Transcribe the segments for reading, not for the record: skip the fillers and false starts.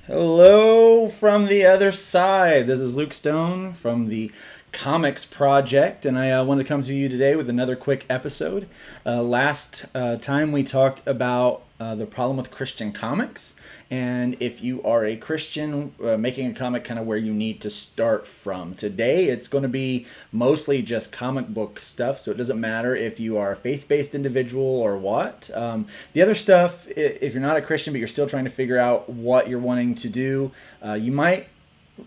Hello from the other side. This is Luke Stone from the Comics Project, and I want to come to you today with another quick episode. Last time we talked about the problem with Christian comics, and if you are a Christian making a comic, kind of where you need to start from. Today, it's going to be mostly just comic book stuff, so it doesn't matter if you are a faith-based individual or what. The other stuff, if you're not a Christian but you're still trying to figure out what you're wanting to do, you might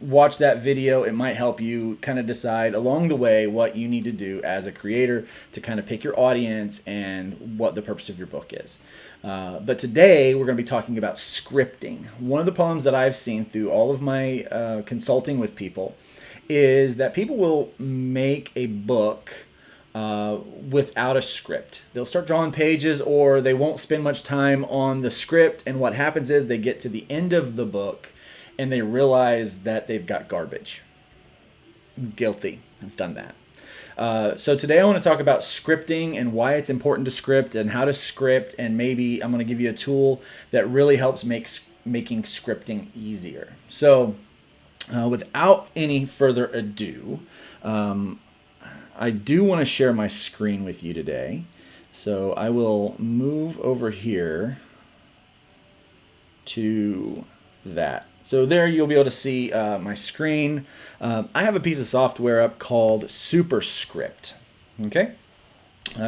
watch that video. It might help you kind of decide along the way what you need to do as a creator to kind of pick your audience and what the purpose of your book is. But today we're going to be talking about scripting. One of the problems that I've seen through all of my consulting with people is that people will make a book without a script. They'll start drawing pages, or they won't spend much time on the script, and what happens is they get to the end of the book and they realize that they've got garbage. Guilty. I've done that. So today I want to talk about scripting and why it's important to script and how to script, and maybe I'm going to give you a tool that really helps making scripting easier. So without any further ado, I do want to share my screen with you today. So I will move over here to that. So there you'll be able to see my screen. I have a piece of software up called Superscript. Okay?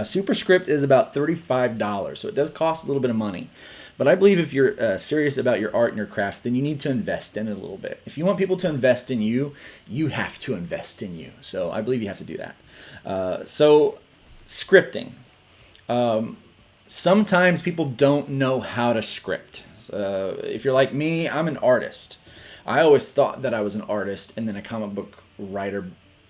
Superscript is about $35, so it does cost a little bit of money. But I believe if you're serious about your art and your craft, then you need to invest in it a little bit. If you want people to invest in you, you have to invest in you. So I believe you have to do that. So scripting. Sometimes people don't know how to script. If you're like me, I'm an artist. I always thought that I was an artist and then a comic book writer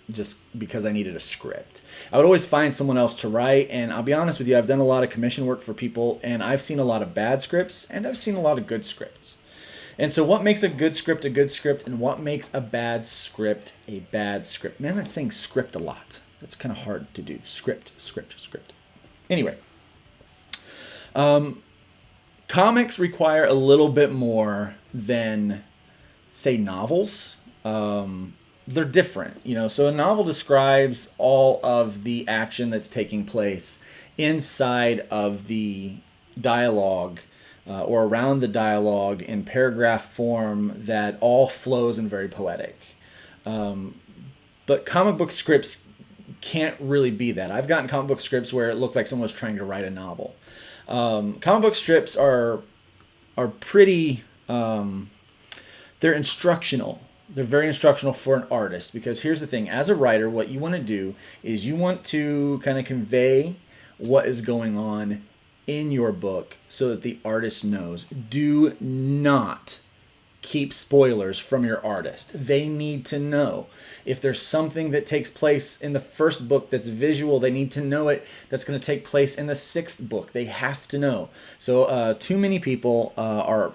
just because I needed a script. I would always find someone else to write, and I'll be honest with you, I've done a lot of commission work for people, and I've seen a lot of bad scripts, and I've seen a lot of good scripts. And so what makes a good script, and what makes a bad script a bad script? Man, that's saying script a lot. That's kind of hard to do. Script. Anyway. Comics require a little bit more than, say, novels. They're different, So a novel describes all of the action that's taking place inside of the dialogue or around the dialogue in paragraph form that all flows and very poetic. But comic book scripts can't really be that. I've gotten comic book scripts where it looked like someone was trying to write a novel. Comic book strips are pretty, they're instructional. They're very instructional for an artist, because here's the thing. As a writer, what you want to do is you want to kind of convey what is going on in your book so that the artist knows. Do not keep spoilers from your artist. They need to know. If there's something that takes place in the first book that's visual, they need to know it. That's going to take place in the sixth book. They have to know. So too many people are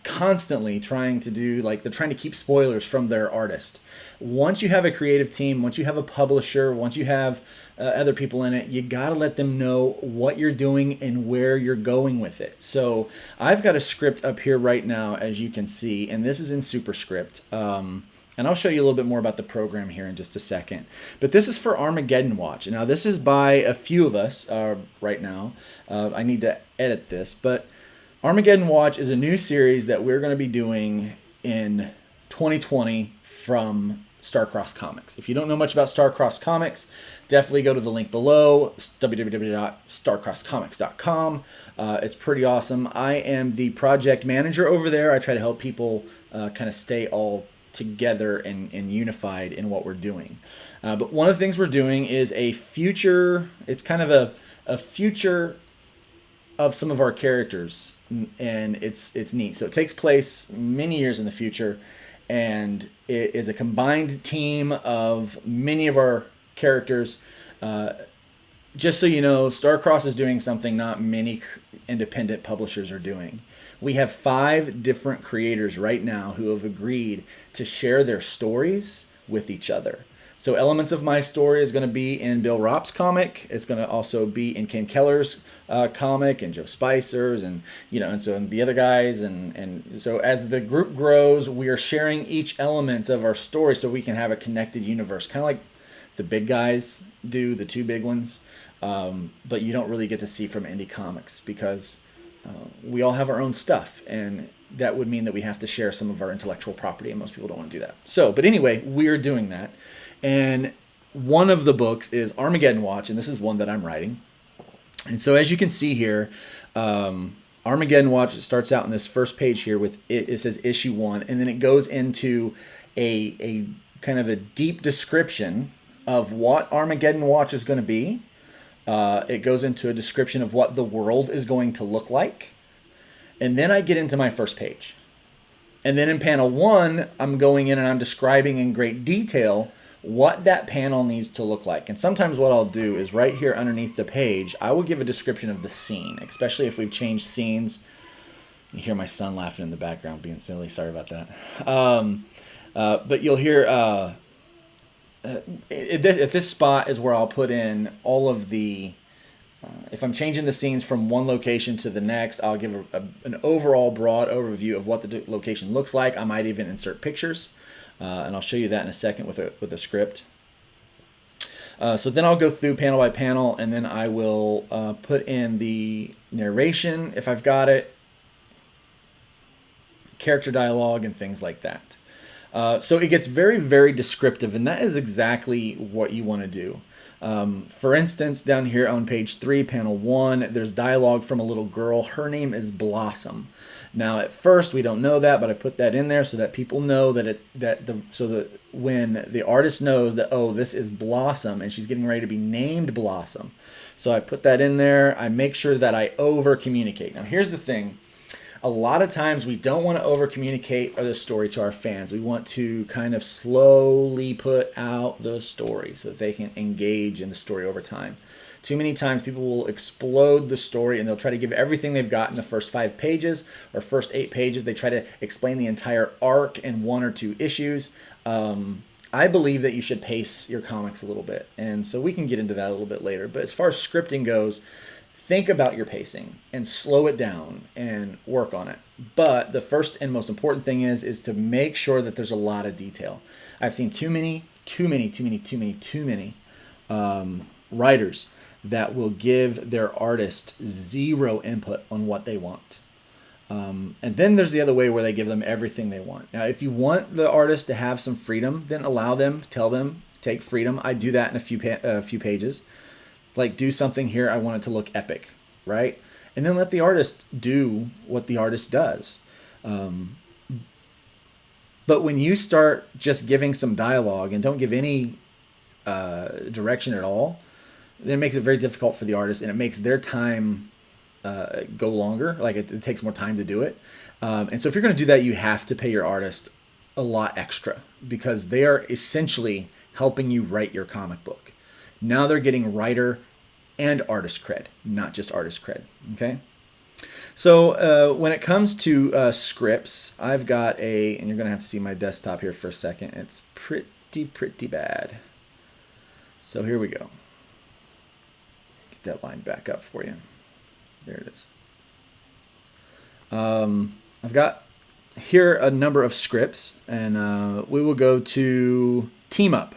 constantly trying to do, they're trying to keep spoilers from their artist. Once you have a creative team, once you have a publisher, once you have other people in it, you got to let them know what you're doing and where you're going with it. So I've got a script up here right now, as you can see, and this is in Superscript. And I'll show you a little bit more about the program here in just a second. But this is for Armageddon Watch. Now, this is by a few of us right now. I need to edit this. But Armageddon Watch is a new series that we're going to be doing in 2020 from Starcross Comics. If you don't know much about Starcross Comics, definitely go to the link below, www.starcrosscomics.com. It's pretty awesome. I am the project manager over there. I try to help people kind of stay all together and unified in what we're doing. But one of the things we're doing is a future. It's kind of a future of some of our characters, and it's neat. So it takes place many years in the future, and it is a combined team of many of our characters. Just so you know, Starcross is doing something not many independent publishers are doing. We have 5 different creators right now who have agreed to share their stories with each other. So elements of my story is going to be in Bill Ropp's comic. It's going to also be in Ken Keller's comic, and Joe Spicer's, and and so and the other guys, and so as the group grows, we are sharing each element of our story so we can have a connected universe, kind of like the big guys do, the 2 big ones. But you don't really get to see from indie comics because we all have our own stuff, and that would mean that we have to share some of our intellectual property, and most people don't want to do that. So, but anyway, we're doing that. And one of the books is Armageddon Watch, and this is one that I'm writing. And so as you can see here, Armageddon Watch, it starts out in this first page here with it says issue 1, and then it goes into a kind of a deep description of what Armageddon Watch is going to be. It goes into a description of what the world is going to look like. And then I get into my first page. And then in panel 1, I'm going in and I'm describing in great detail what that panel needs to look like. And sometimes what I'll do is right here underneath the page, I will give a description of the scene, especially if we've changed scenes. You hear my son laughing in the background, being silly. Sorry about that. But you'll hear... at this spot is where I'll put in all of the... if I'm changing the scenes from one location to the next, I'll give an overall broad overview of what the location looks like. I might even insert pictures. And I'll show you that in a second with a script. So then I'll go through panel by panel, and then I will put in the narration, if I've got it, character dialogue, and things like that. So it gets very, very descriptive, and that is exactly what you want to do. For instance, down here on page 3, panel 1, there's dialogue from a little girl. Her name is Blossom. Now, at first, we don't know that, but I put that in there so that people know so that when the artist knows that, oh, this is Blossom, and she's getting ready to be named Blossom. So I put that in there. I make sure that I over-communicate. Now, here's the thing. A lot of times, we don't want to over-communicate the story to our fans. We want to kind of slowly put out the story so that they can engage in the story over time. Too many times people will explode the story and they'll try to give everything they've got in the first 5 pages or first 8 pages. They try to explain the entire arc in 1 or 2 issues. I believe that you should pace your comics a little bit. And so we can get into that a little bit later. But as far as scripting goes, think about your pacing and slow it down and work on it. But the first and most important thing is to make sure that there's a lot of detail. I've seen too many writers that will give their artist 0 input on what they want. And then there's the other way where they give them everything they want. Now, if you want the artist to have some freedom, then allow them, tell them, take freedom. I do that in a few pages. Like, do something here, I want it to look epic, right? And then let the artist do what the artist does. But when you start just giving some dialogue and don't give any direction at all, then it makes it very difficult for the artist, and it makes their time go longer. Like it takes more time to do it. And so if you're going to do that, you have to pay your artist a lot extra because they are essentially helping you write your comic book. Now they're getting writer and artist cred, not just artist cred. Okay. So when it comes to scripts, I've got and you're going to have to see my desktop here for a second. It's pretty bad. So here we go. That line back up for you. There it is. I've got here a number of scripts, and we will go to Team Up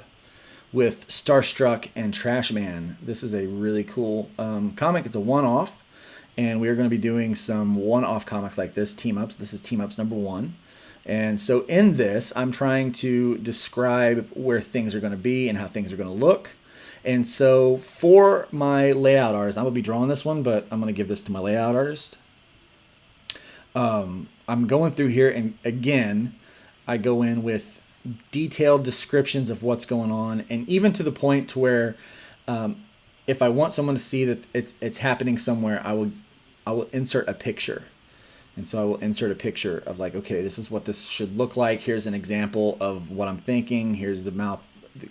with Starstruck and Trash Man. This is a really cool comic. It's a one-off, and we are going to be doing some one-off comics like this, Team Ups. This is Team Ups number 1. And so in this, I'm trying to describe where things are going to be and how things are going to look. And so for my layout artist, I'm going to be drawing this one, but I'm going to give this to my layout artist. I'm going through here, and again, I go in with detailed descriptions of what's going on, and even to the point to where if I want someone to see that it's happening somewhere, I will insert a picture. And so I will insert a picture of like, okay, this is what this should look like. Here's an example of what I'm thinking. Here's the mouth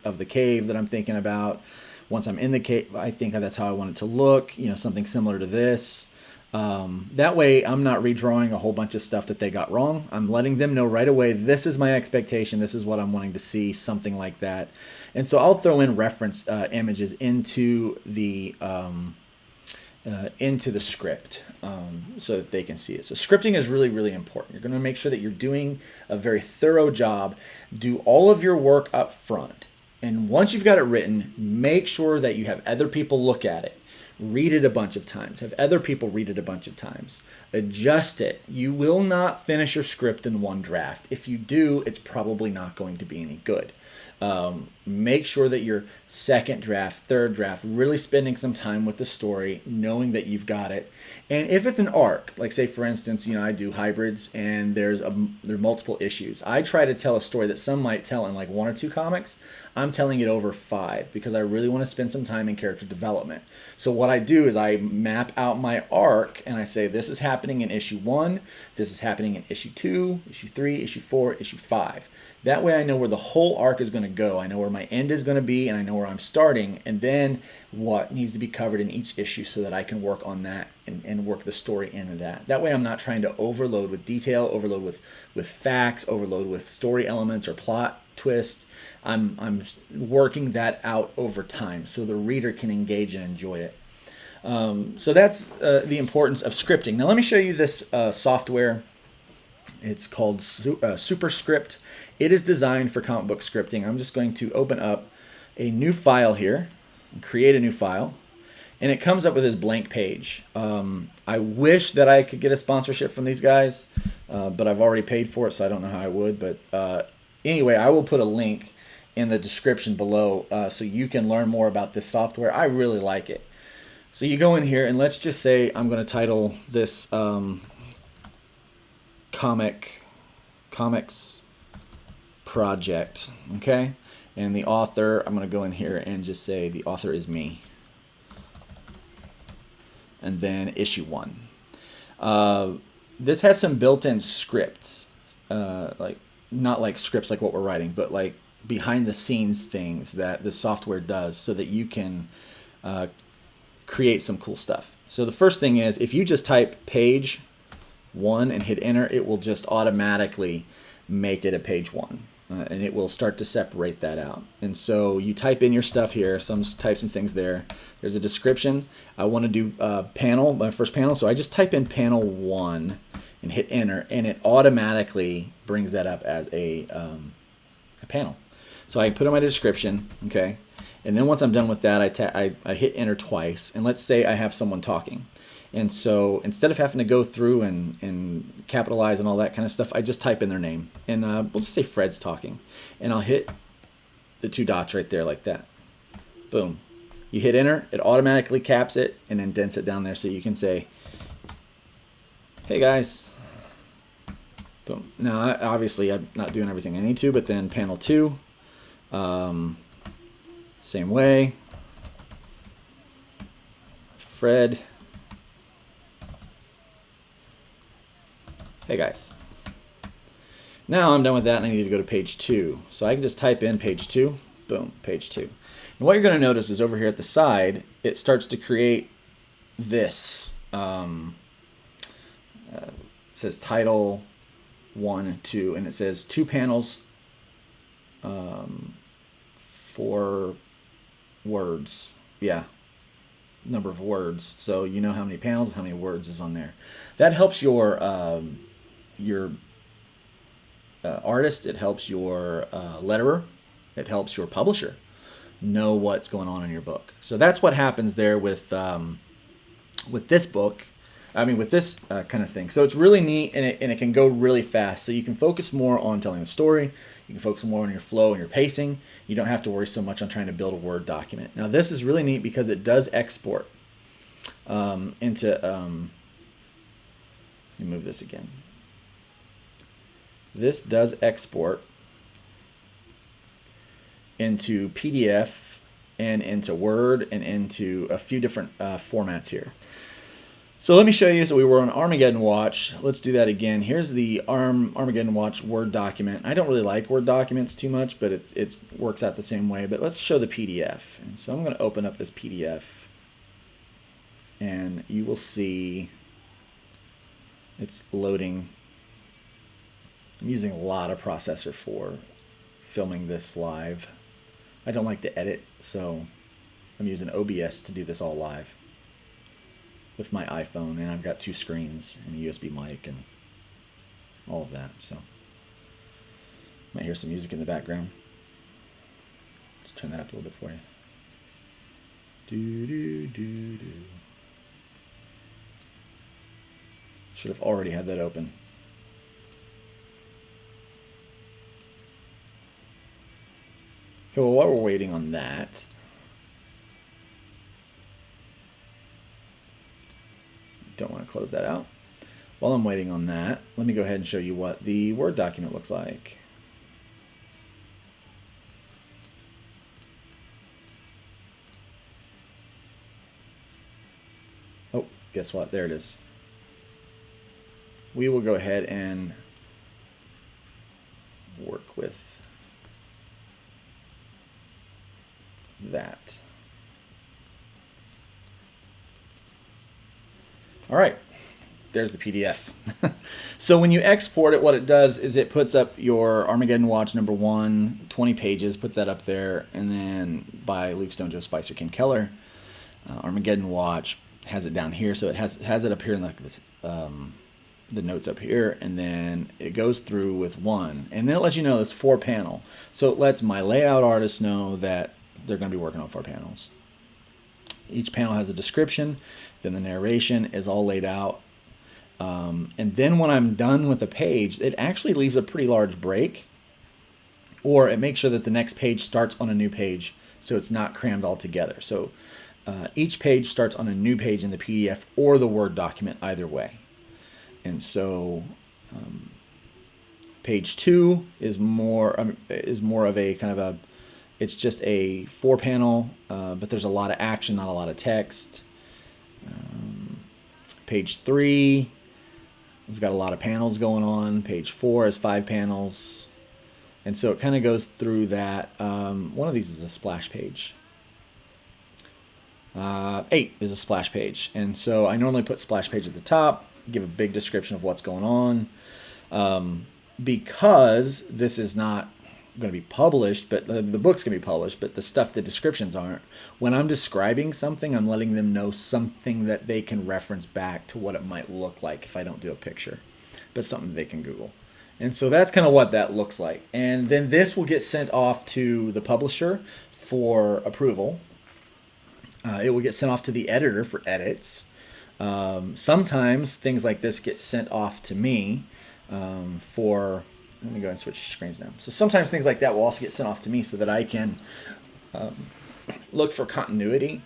of the cave that I'm thinking about. Once I'm in the cave, I think that's how I want it to look. You know, something similar to this. That way I'm not redrawing a whole bunch of stuff that they got wrong. I'm letting them know right away, this is my expectation. This is what I'm wanting to see, something like that. And so I'll throw in reference images into the script so that they can see it. So scripting is really, really important. You're going to make sure that you're doing a very thorough job. Do all of your work up front. And once you've got it written, make sure that you have other people look at it. Read it a bunch of times. Have other people read it a bunch of times. Adjust it. You will not finish your script in one draft. If you do, it's probably not going to be any good. Make sure that your second draft, third draft, really spending some time with the story, knowing that you've got it. And if it's an arc, like say for instance, you know, I do hybrids and there are multiple issues. I try to tell a story that some might tell in like 1 or 2 comics. I'm telling it over 5 because I really want to spend some time in character development. So what I do is I map out my arc and I say this is happening in issue 1, this is happening in issue 2, issue 3, issue 4, issue 5. That way I know where the whole arc is going to go. I know where my end is going to be and I know where I'm starting and then what needs to be covered in each issue so that I can work on that and work the story into that. That way I'm not trying to overload with detail, overload with facts, overload with story elements or plot twist. I'm working that out over time so the reader can engage and enjoy it. So that's the importance of scripting. Now let me show you this software. It's called Superscript. It is designed for comic book scripting. I'm just going to open up a new file here and create a new file. And it comes up with this blank page. I wish that I could get a sponsorship from these guys, but I've already paid for it, so I don't know how I would. But anyway, I will put a link in the description below so you can learn more about this software. I really like it. So you go in here, and let's just say I'm going to title this comics project, okay? And the author, I'm going to go in here and just say the author is me. And then issue 1. This has some built-in scripts, like not like scripts like what we're writing, but like behind the scenes things that the software does so that you can create some cool stuff. So the first thing is if you just type page 1 and hit enter, it will just automatically make it a page 1. And it will start to separate that out. And so you type in your stuff here, type some things there. There's a description. I want to do panel, my first panel, so I just type in panel 1 and hit enter, and it automatically brings that up as a panel. So I put in my description, okay, and then once I'm done with that, I hit enter twice, and let's say I have someone talking. And so instead of having to go through and capitalize and all that kind of stuff, I just type in their name. And we'll just say Fred's talking. And I'll hit the 2 dots right there like that. Boom. You hit enter, it automatically caps it and indents it down there so you can say, hey guys. Boom. Now, obviously, I'm not doing everything I need to, but then panel 2, same way. Fred. Hey guys. Now I'm done with that and I need to go to page 2. So I can just type in page 2. Boom, page 2. And what you're going to notice is over here at the side, it starts to create this. It says title 1, 2, and it says 2 panels, 4 words. Yeah. Number of words, so you know how many panels and how many words is on there. That helps your artist, it helps your letterer, it helps your publisher know what's going on in your book. So that's what happens there with this book. I mean, with this kind of thing. So it's really neat, and it can go really fast. So you can focus more on telling the story. You can focus more on your flow and your pacing. You don't have to worry so much on trying to build a Word document. Now, this is really neat because it does export into... let me move this again. This does export into PDF and into Word and into a few different formats here. So let me show you. So we were on Armageddon Watch. Let's do that again. Here's the Armageddon Watch Word document. I don't really like Word documents too much, but it works out the same way. But let's show the PDF. And so I'm going to open up this PDF. And you will see it's loading. I'm using a lot of processor for filming this live. I don't like to edit, so I'm using OBS to do this all live with my iPhone, and I've got 2 screens and a USB mic and all of that. So might hear some music in the background. Let's turn that up a little bit for you. Do do do do. Should have already had that open. Okay, well, while we're waiting on that, don't want to close that out. While I'm waiting on that, let me go ahead and show you what the Word document looks like. Oh, guess what? There it is. We will go ahead and work with that. All right, there's the PDF. So when you export it, what it does is it puts up your Armageddon Watch #1, 20 pages, puts that up there, and then by Luke Stone, Joe Spicer, Ken Keller, Armageddon Watch has it down here. So it has it up here in the notes up here, and then it goes through with 1, and then it lets you know it's 4 panel. So it lets my layout artists know that they're going to be working on 4 panels. Each panel has a description, then the narration is all laid out. And then when I'm done with a page, it actually leaves a pretty large break, or it makes sure that the next page starts on a new page so it's not crammed all together. So each page starts on a new page in the PDF or the Word document, either way. And so page 2 is more of a kind of a, it's just a 4 panel, but there's a lot of action, not a lot of text. Page 3 has got a lot of panels going on. Page 4 has 5 panels. And so it kind of goes through that. One of these is a splash page. 8 is a splash page. And so I normally put splash page at the top, give a big description of what's going on. Because this is not going to be published, but the book's going to be published, but the descriptions aren't. When I'm describing something, I'm letting them know something that they can reference back to what it might look like if I don't do a picture, but something they can Google. And so that's kind of what that looks like. And then this will get sent off to the publisher for approval. It will get sent off to the editor for edits. Sometimes things like this get sent off to me for... Let me go ahead and switch screens now. So sometimes things like that will also get sent off to me so that I can look for continuity.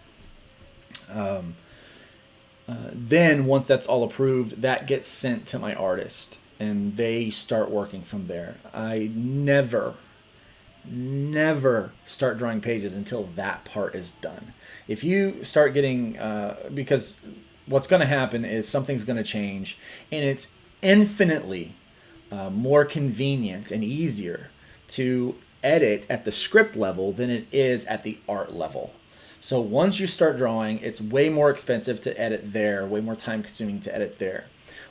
Then once that's all approved, that gets sent to my artist, and they start working from there. I never start drawing pages until that part is done. If you start getting, because what's going to happen is something's going to change, and it's infinitely more convenient and easier to edit at the script level than it is at the art level. So once you start drawing, it's way more expensive to edit there, way more time consuming to edit there.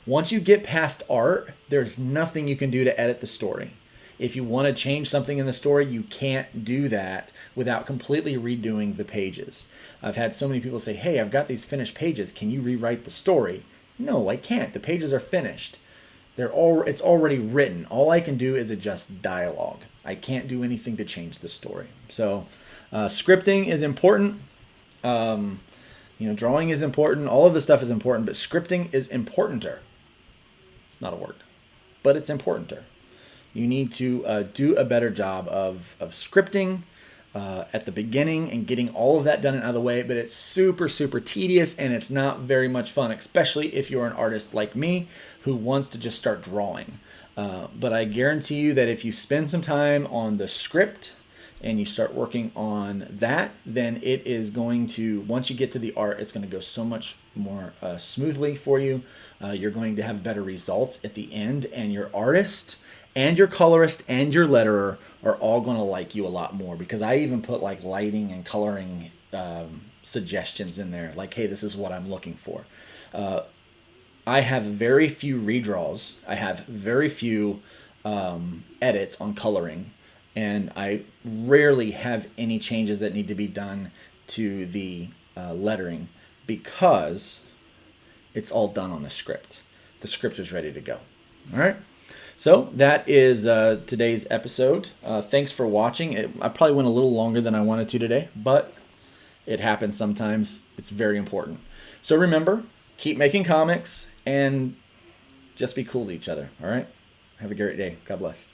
Once you get past art, there's nothing you can do to edit the story. If you want to change something in the story, you can't do that without completely redoing the pages. I've had so many people say, hey, I've got these finished pages. Can you rewrite the story? No, I can't. The pages are finished. It's already written. All I can do is adjust dialogue. I can't do anything to change the story. So scripting is important. Drawing is important. All of this stuff is important, but scripting is importanter. It's not a word, but it's importanter. You need to do a better job of scripting at the beginning and getting all of that done and out of the way, but it's super, super tedious and it's not very much fun, especially if you're an artist like me who wants to just start drawing. But I guarantee you that if you spend some time on the script, and you start working on that, then it is going to, once you get to the art, it's going to go so much more smoothly for you. You're going to have better results at the end, and your artist and your colorist and your letterer are all going to like you a lot more, because I even put like lighting and coloring suggestions in there, like, hey, this is what I'm looking for. I have very few redraws. I have very few edits on coloring, and I rarely have any changes that need to be done to the lettering, because it's all done on the script. The script is ready to go. All right. So that is today's episode. Thanks for watching. I probably went a little longer than I wanted to today, but it happens sometimes. It's very important. So remember, keep making comics and just be cool to each other. All right. Have a great day. God bless.